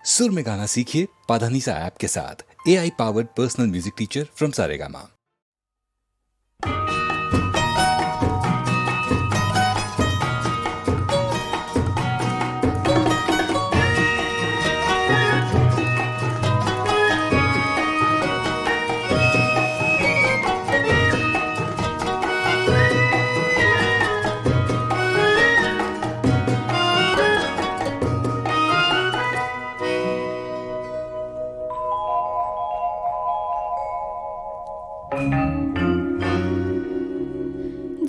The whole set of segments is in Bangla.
सुर में गाना सीखिए पाधानीसा ऐप के साथ। AI powered personal music teacher from Saregama.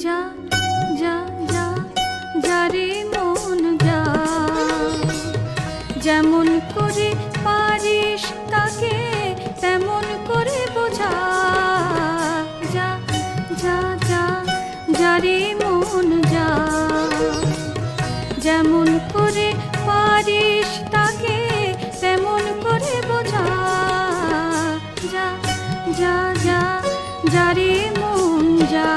যা যা যা যা রে মন যা, যেমন করে পারিস তাকে তেমন করে বোঝা। যা যা যা যা রে মন যা, যেমন করে পারিস তাকে তেমন করে বোঝা। যা যা যা যা রে মন যা।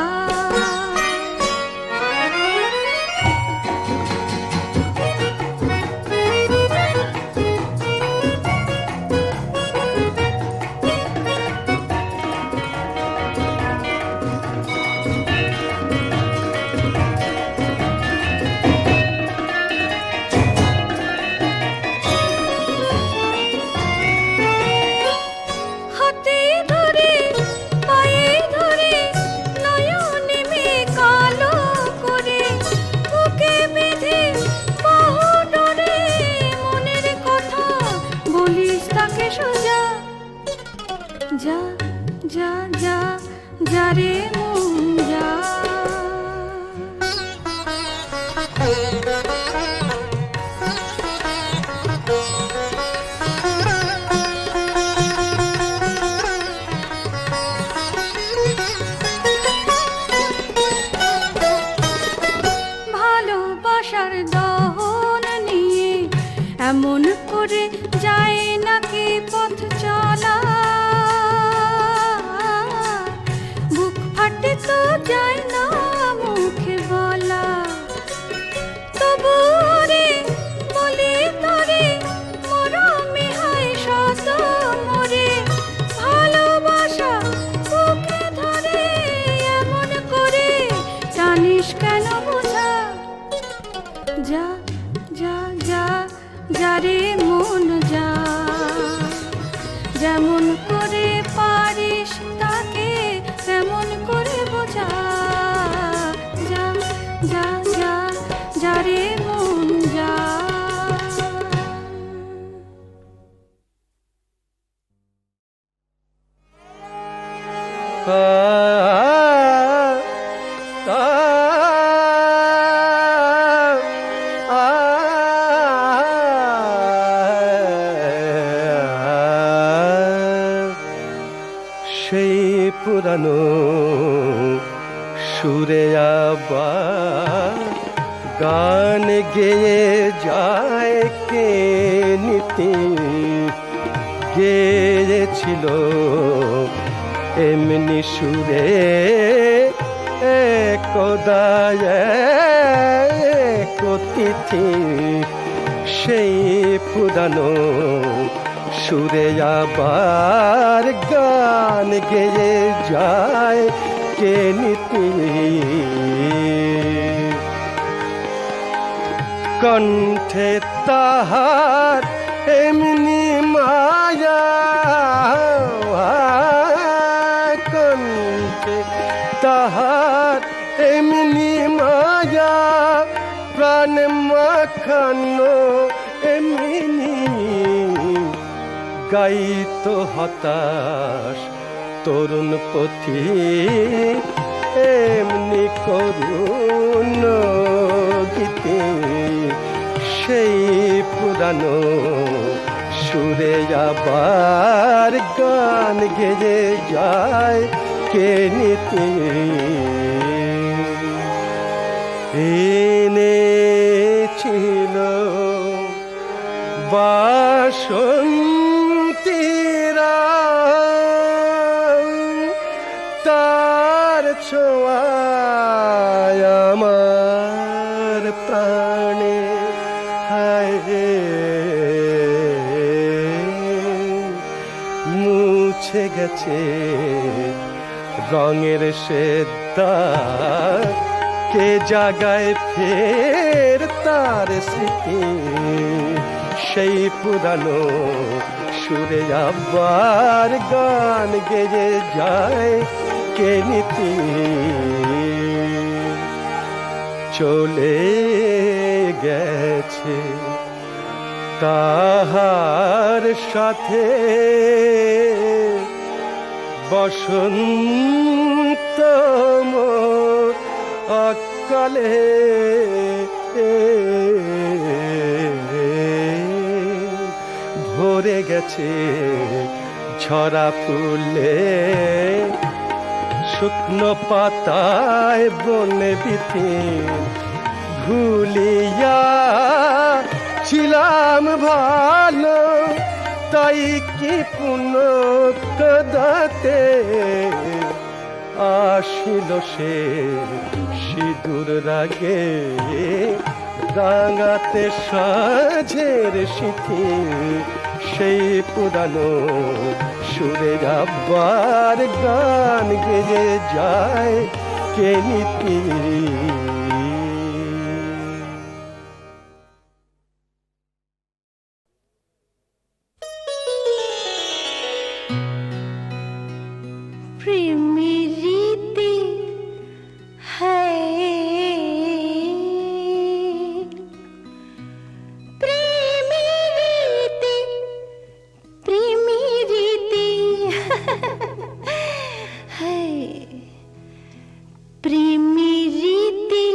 যা যা যা যা রে মন যা। ভালোবাসার দহন নিয়ে এমন করে যায় নাকি পথ চলা। তো যায় না মুখে বলা, তবু রে বলি তোরে মরমে হয় শত মরে। ভালোবাসা বুকে ধরে এমন করে জানিস কেন বোঝা। যা যা যা যা রে মন যা, যেমন করে পারিস তাকে তেমন করে বোঝা। যা যা যা যা রে মন যা। সেই পুরানো সুরে আবার গান গেয়ে যায় কে নীতি গেয়েছিল এমনি সুরে একদায় তিথি। সেই পুরানো সুরে আবার গান গেয়ে যায় কে নীতি। কণ্ঠে তাহার এমনি মায়া, কণ্ঠে তাহার এমনি মায়া, প্রাণ মাখানো এমনি গাইতো হতাশ তরুণ পথি এমনি করুণ গীতে। সেই পুরানো সুরে আবার গান গেয়ে যায় কে নীতি। এনেছিল বাসন্তীরা তার ছোঁয়ায় আমার প্রাণে হায় মুছে গেছে রঙের সে দাগ, কে জাগায় ফের তার স্মৃতি, সেই পুরানো সুরে আবার গান গেয়ে যায় কে নীতি। চলে গেছে তাহার সাথে বসন্ত মোর অকালে, ভরে গেছে ঝরা ফুলে, শুকনো পাতায় বনে বিথি, ভুলিয়া ছিলাম ভালো তাই কি পুনঃ কদাতে আসিল সে সিঁদুর রাগে, রাঙাতে সাঁঝের সিঁথি, সেই পুরানো সুরে আবার গান গেয়ে যায় কে নীতি। प्रेमी रीति है, प्रेमी रीति, प्रेमी रीति है, प्रेमी रीति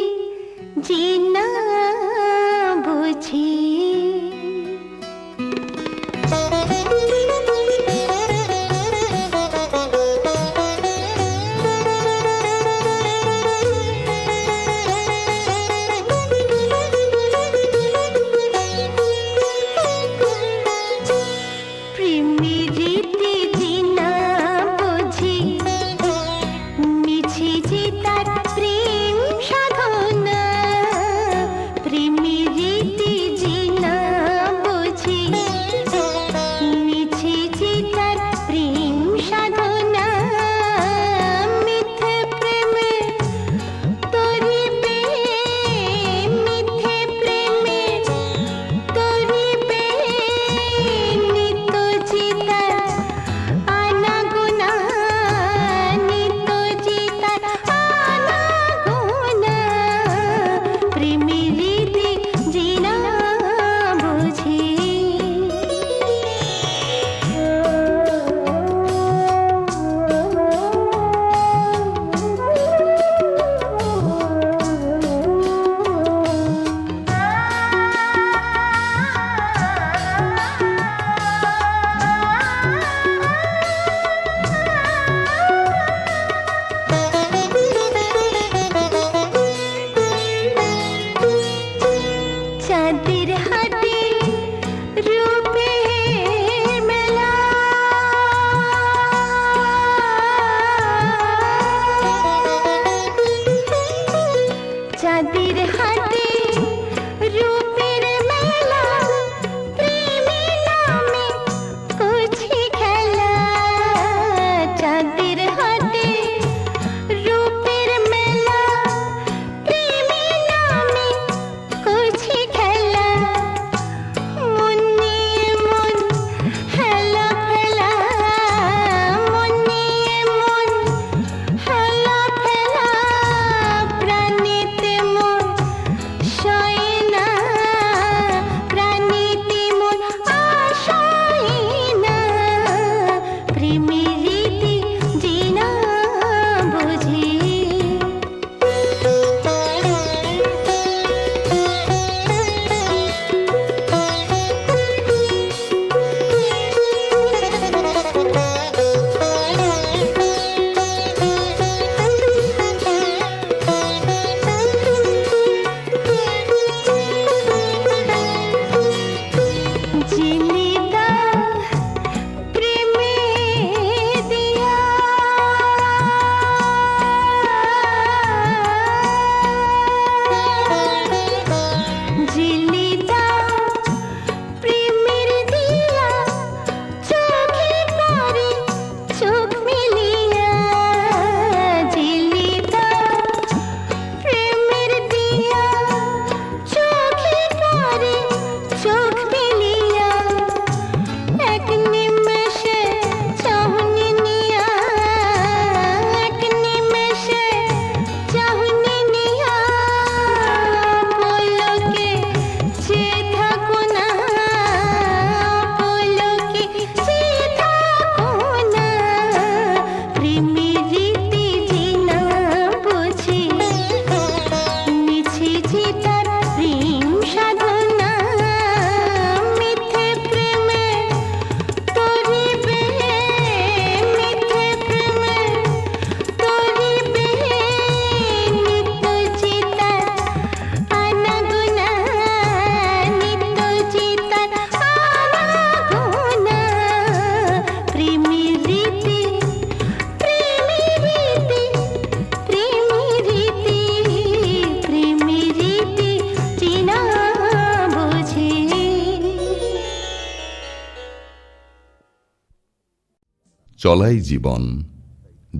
চলাই জীবন,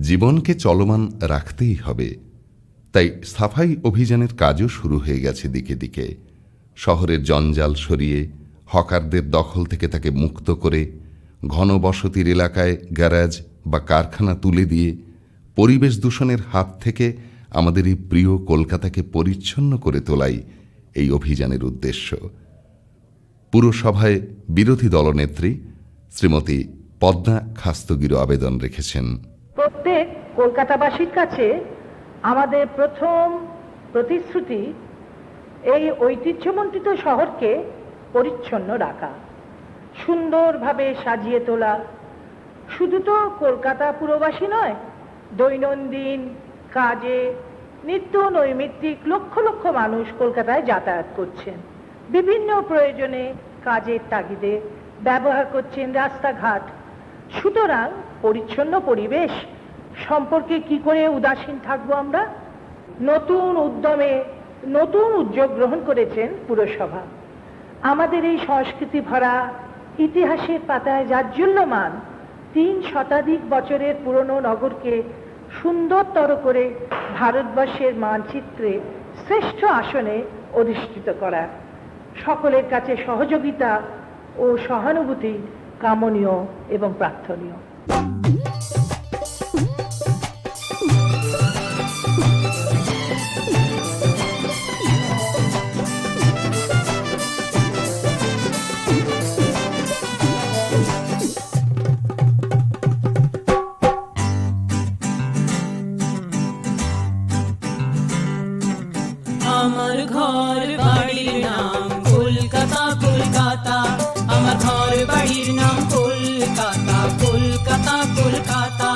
জীবনকে চলমান রাখতেই হবে। তাই সাফাই অভিযানের কাজও শুরু হয়ে গেছে দিকে দিকে। শহরের জঞ্জাল সরিয়ে হকারদের দখল থেকে তাকে মুক্ত করে ঘনবসতির এলাকায় গ্যারাজ বা কারখানা তুলে দিয়ে পরিবেশ দূষণের হাত থেকে আমাদের এই প্রিয় কলকাতাকে পরিচ্ছন্ন করে তোলাই এই অভিযানের উদ্দেশ্য। পুরসভায় বিরোধী দলনেত্রী শ্রীমতী পদ্মা খাস্তগিরও আবেদন রেখেছেন। প্রত্যেক কলকাতাবাসীর কাছে আমাদের প্রথম প্রতিশ্রুতি এই ঐতিহ্যমণ্ডিত শহরকে পরিচ্ছন্ন রাখা, সুন্দরভাবে সাজিয়ে তোলা। শুধু তো কলকাতা পুরবাসী নয়, দৈনন্দিন কাজে নিত্য নৈমিত্তিক লক্ষ লক্ষ মানুষ কলকাতায় যাতায়াত করছেন, বিভিন্ন প্রয়োজনে কাজের তাগিদে ব্যবহার করছেন রাস্তাঘাট। সুতরাং পরিচ্ছন্ন পরিবেশ সম্পর্কে কি করে উদাসীন থাকবো আমরা? নতুন উদ্যমে নতুন উদ্যোগ গ্রহণ করেছেন পুরসভা। আমাদের এই সংস্কৃতি ভরা ইতিহাসের পাতায় জাজ্বল্যমান 3 শতাধিক বছরের পুরনো নগরকে সুন্দরতর করে ভারতবর্ষের মানচিত্রে শ্রেষ্ঠ আসনে অধিষ্ঠিত করা। সকলের কাছে সহযোগিতা ও সহানুভূতি কামনীয় এবং প্রার্থনীয়। আমার ঘর বাড়ির নাম কলকাতা, কলকাতা। আমার ঘর বাড়ির নাম কলকাতা, কলকাতা, কলকাতা।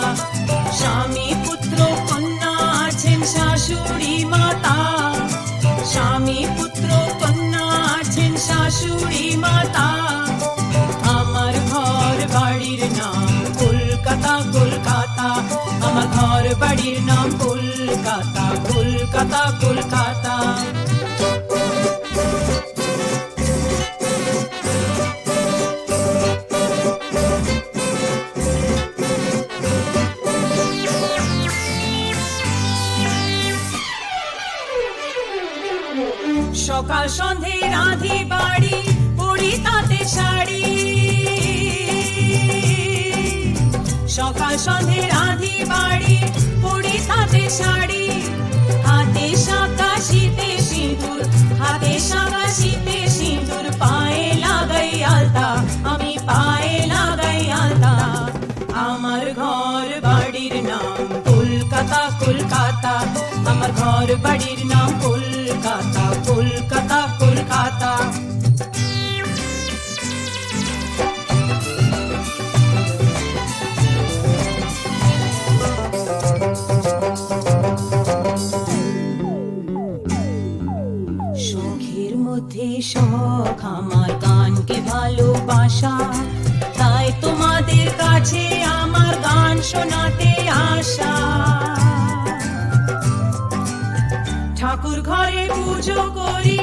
স্বামী পুত্র কন্যা আছেন শাশুড়ি মাতা, স্বামী পুত্র কন্যা আছেন শাশুড়ি মাতা। আমার ঘর বাড়ির নাম কলকাতা, কলকাতা। আমার ঘর বাড়ির নাম কলকাতা, কলকাতা, কলকাতা। সকাল সন্ধে রাঁধি বাড়ি, পরি তাতে শাড়ি। সকাল সন্ধে রাঁধি বাড়ি, পরি তাতে শাড়ি। হাতে শাঁখা শীতে সিঁদুর, হাতে শাঁখা শীতে সিঁদুর। পায়ে লাগাই আলতা, আমি পায়ে লাগাই আলতা। আমার ঘর বাড়ির নাম কলকাতা, কলকাতা। আমার ঘর বাড়ির নাম কলকাতা, কলকাতা, কলকাতা। শখের মধ্যে শখ আমার গানকে ভালোবাসা, তাই তোমাদের কাছে আমার গান শোনাতে আসা। ঠাকুর ঘরে পুজো করি,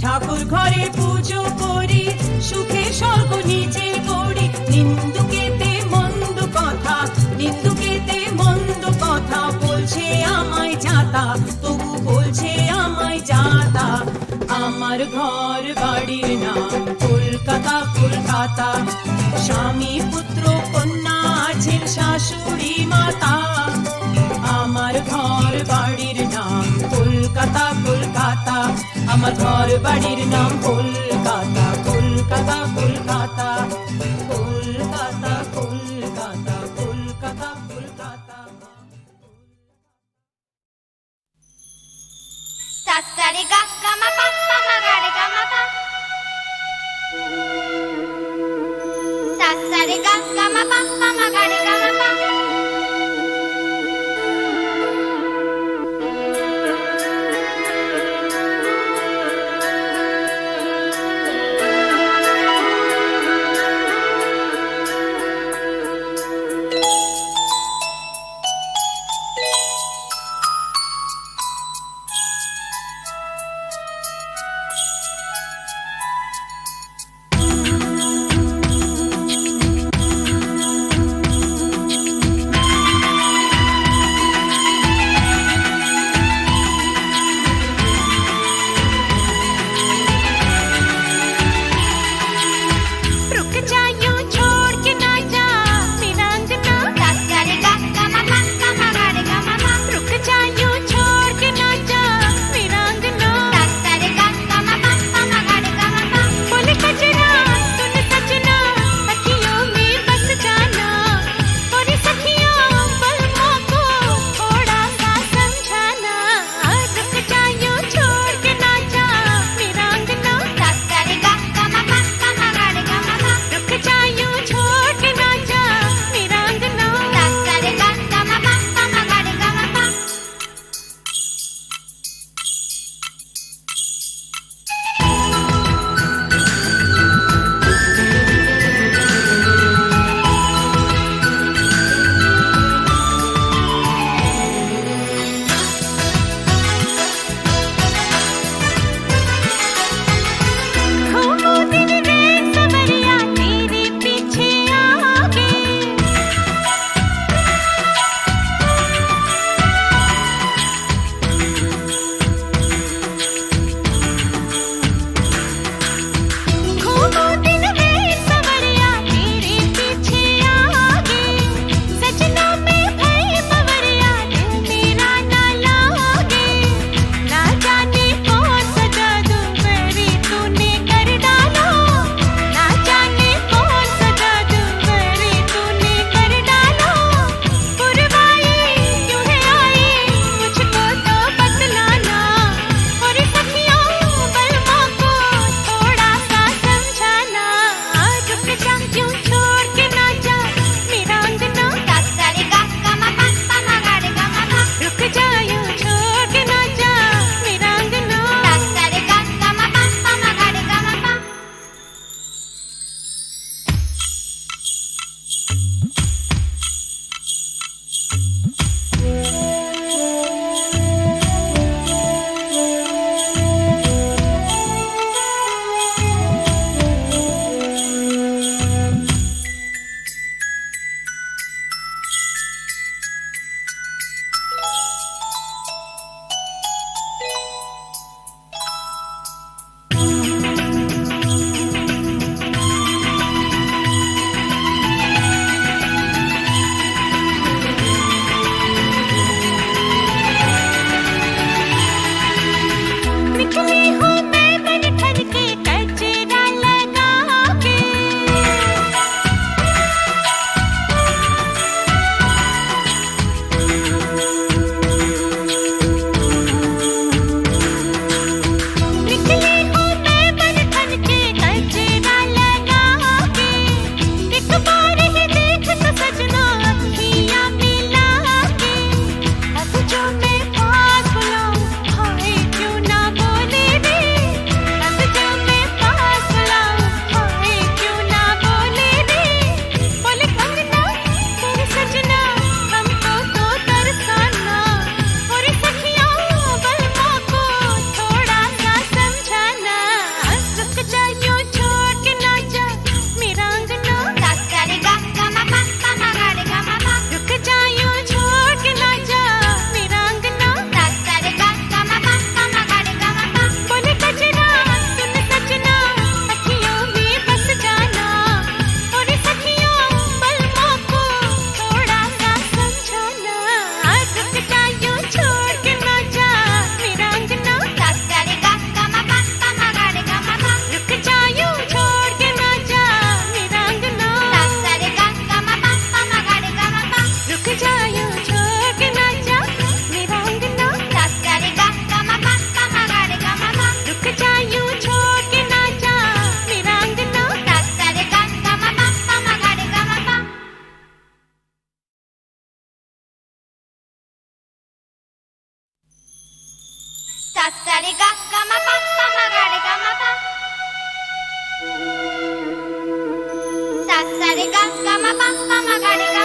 ঠাকুর ঘরে পুজো করি। সুখে স্বর্গ নিচে করি। নিন্দুকেতে মন্দ কথা, নিন্দুকেতে মন্দ কথা বলছে আমায় যাতা, তবু বলছে আমায় যাতা। আমার ঘর বাড়ির নাম কলকাতা, কলকাতা। স্বামী পুত্র কন্যা আছেন শাশুড়ি মাতা। আমার ঘর বাড়ির নাম কলকাতা, কলকাতা। আমার ঘর বাড়ির নাম কলকাতা, কলকাতা, কলকাতা। কলকাতা, কলকাতা, কলকাতা, কলকাতা। সাসারে গা গা মা পা পা মা গা রে গা মা পা। সাসারে গা গা মা পা পা মা গা রে গা মা পা। sa re ga ma pa pa ma ga re ga